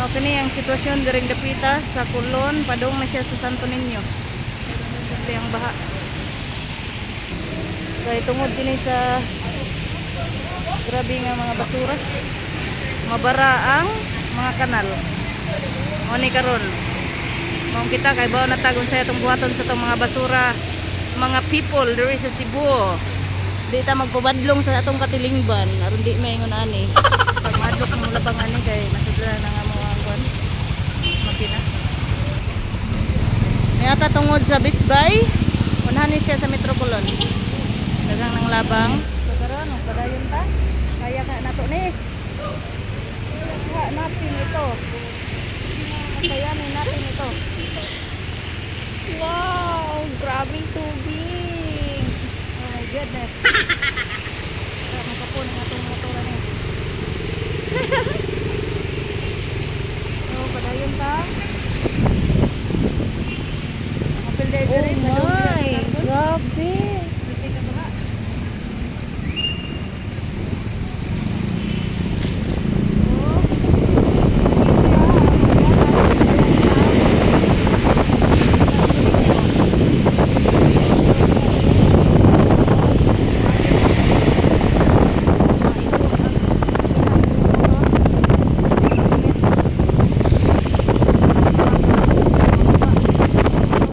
Kini ang sitwasyon during dapita sa Kulon, padung na siya sa Santo Niño. Ito ang baha. Kaya tungod din sa grabe nga mga basura. Mabara ang mga kanal. O ni karon. Mao kita kay bao natagon sa itong buhaton sa itong mga basura. Mga people diri sa Cebu. Di ta magpabadlong sa atong katilingban aron di maingon ani. Pag madlok ng labang ani kay masudla na nga mga angkon. Makina. Niyata tungod sa Best Buy, unahan siya sa Metropolitan. Dagang ng labang. So karon, padayon ta. Kaya ka nato ni. Kaya natin ito. Kayanin natin ito. Wow, grabing tubig. Oh my goodness. Makapun ng atong motor ni. So padayon ta. Apil day Oh my, grabe.